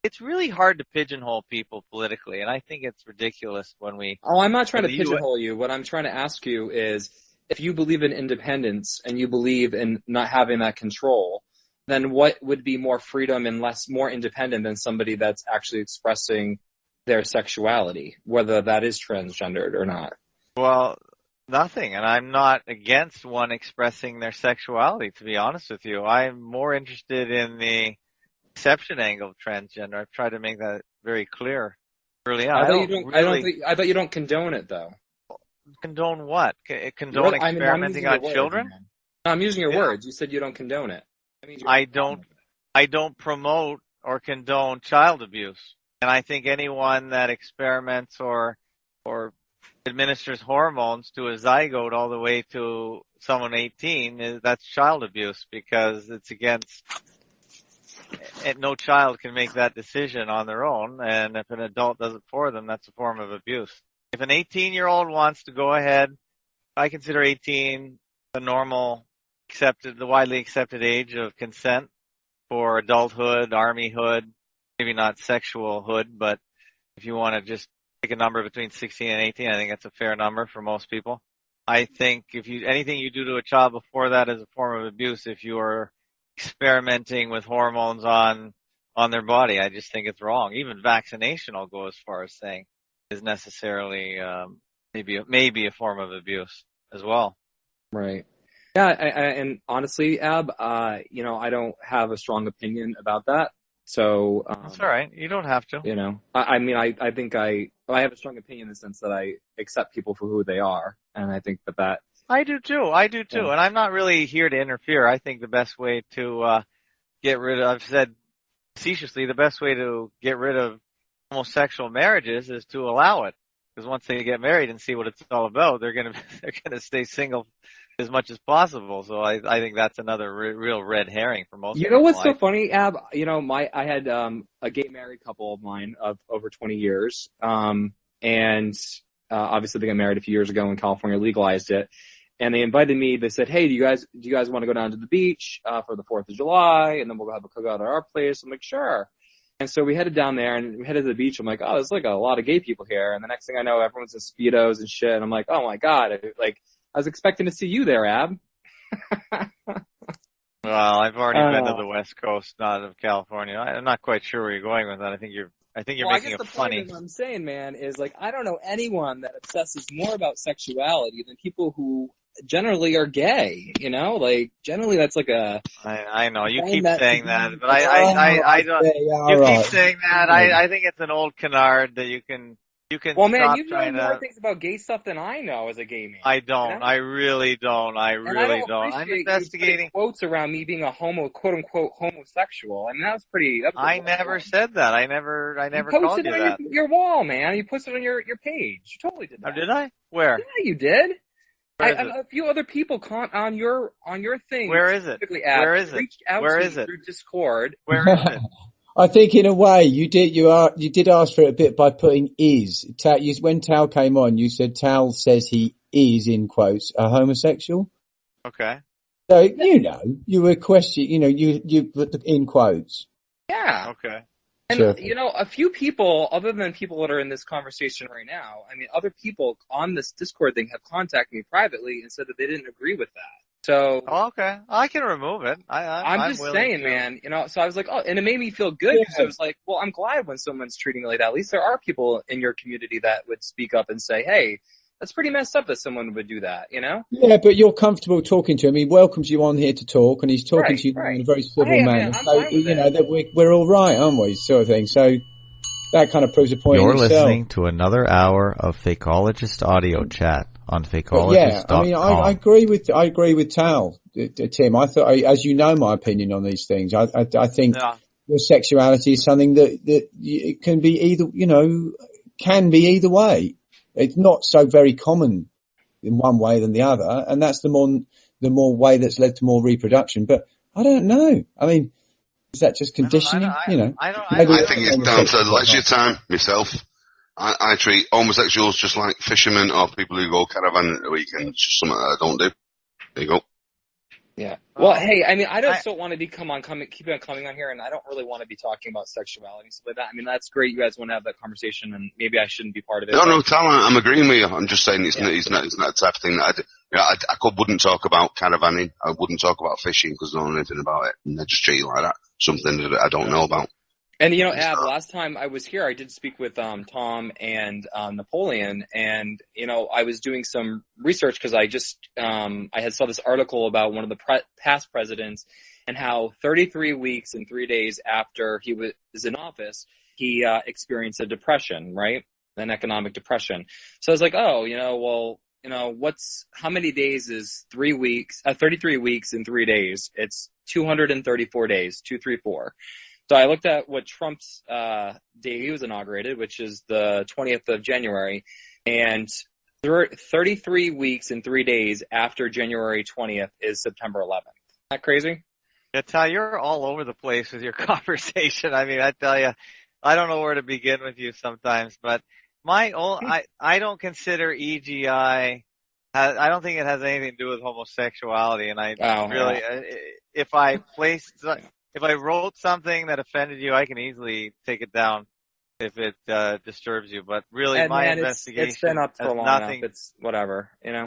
it's really hard to pigeonhole people politically, and I think it's ridiculous when we. Oh, I'm not trying to pigeonhole you. What I'm trying to ask you is, if you believe in independence and you believe in not having that control, then what would be more freedom and more independent than somebody that's actually expressing their sexuality, whether that is transgendered or not? Well, nothing, and I'm not against one expressing their sexuality, to be honest with you. I'm more interested in the exception angle of transgender. I've tried to make that very clear early on. I bet you don't condone it, though. Condone what? Condone experimenting on children? I'm using your words. You said you don't condone it. I don't promote or condone child abuse. And I think anyone that experiments or administers hormones to a zygote all the way to someone 18, that's child abuse, because it's against, and no child can make that decision on their own. And if an adult does it for them, that's a form of abuse. If an 18-year-old wants to go ahead, I consider 18 the widely accepted age of consent for adulthood, armyhood, maybe not sexual hood, but if you want to just pick a number between 16 and 18, I think that's a fair number for most people. I think anything you do to a child before that is a form of abuse if you are experimenting with hormones on their body. I just think it's wrong. Even vaccination, I'll go as far as saying, is necessarily maybe a form of abuse as well. Right. Yeah, and honestly, Ab, I don't have a strong opinion about that. So that's all right. You don't have to. I think I have a strong opinion in the sense that I accept people for who they are, and I think that. I do too. Yeah. And I'm not really here to interfere. I think the best way to I've said facetiously, the best way to get rid of homosexual marriages is to allow it. Because once they get married and see what it's all about, they're gonna stay single as much as possible. So I think that's another real red herring for most people. You know what's so funny, Ab? I had a gay married couple of mine of over 20 years, and obviously they got married a few years ago when California legalized it. And they invited me. They said, "Hey, do you guys want to go down to the beach for the 4th of July, and then we'll have a cookout at our place?" I'm like, "Sure." And so we headed down there, and we headed to the beach. I'm like, "Oh, there's like a lot of gay people here." And the next thing I know, everyone's in Speedos and shit. And I'm like, "Oh my God!" I was expecting to see you there, Ab. Well, I've already been to the West Coast, not of California. I'm not quite sure where you're going with that. I think you're making it funny. What I'm saying, man, is I don't know anyone that obsesses more about sexuality than people who generally are gay. Generally that's I know you keep saying that, but I don't. You keep saying that. I think it's an old canard that you can. Well, man, you know more things about gay stuff than I know as a gay man. I don't. I really don't. I'm investigating quotes around me being a quote unquote homosexual. I mean, that was pretty. I never said that. I never called you that. You posted it on your wall, man. You posted it on your page. You totally did that. Oh, did I? Where? Yeah, you did. A few other people on your thing. Where is it? Where is it? Reached out Where to is it? Through Discord. Where is it? I think in a way you did ask for it a bit by putting is. When Tal came on, you said Tal says he is, in quotes, a homosexual. Okay. So, you were questioning, you put in quotes. Yeah. Okay. And, a few people, other than people that are in this conversation right now, I mean, other people on this Discord thing have contacted me privately and said that they didn't agree with that. So. Oh, okay. I can remove it. I'm just saying, man, so I was like, oh, and it made me feel good because I was like, well, I'm glad when someone's treating me like that. At least there are people in your community that would speak up and say, hey, that's pretty messed up that someone would do that, Yeah, but you're comfortable talking to him. He welcomes you on here to talk, and he's talking to you in a very civil manner. So, that we're all right, aren't we, sort of thing. So that kind of proves a point. You're listening to another hour of Fakeologist audio chat on Fakeologist.com. I mean, I agree with Tal, Tim. I thought, as you know, my opinion on these things. I think your sexuality is something that it can be either way. It's not so very common in one way than the other, and that's the more way that's led to more reproduction. But I don't know. I mean, is that just conditioning? I think it's down to leisure time myself. I treat homosexuals just like fishermen or people who go caravan at the weekend. It's just something that I don't do. There you go. Yeah. Well, hey, I mean, I I- just don't want to keep on coming on here, and I don't really want to be talking about sexuality and stuff like that. I mean, that's great. You guys want to have that conversation, and maybe I shouldn't be part of it. No, Tal, I'm agreeing with you. I'm just saying it's Yeah. not the type of thing that wouldn't talk about caravanning. I wouldn't talk about fishing because I don't know anything about it. And they just treat you like that. Something that I don't know about. And, you know, Ab, last time I was here, I did speak with Tom and Napoleon, and, you know, I was doing some research because I just I had saw this article about one of the past presidents and how 33 weeks and 3 days after he was in office, he experienced a depression, right? An economic depression. So I was like, oh, you know, well, you know, how many days is 3 weeks, 33 weeks and 3 days? It's 234 days, 234. So I looked at what Trump's day he was inaugurated, which is the 20th of January, and 33 weeks and 3 days after January 20th is September 11th. Isn't that crazy? Yeah, Tal, you're all over the place with your conversation. I mean, I tell you, I don't know where to begin with you sometimes, but I don't consider EGI. I don't think it has anything to do with homosexuality, and if I wrote something that offended you, I can easily take it down if it disturbs you. But really, And my man, investigation it's been up for has long nothing. enough. It's whatever, you know.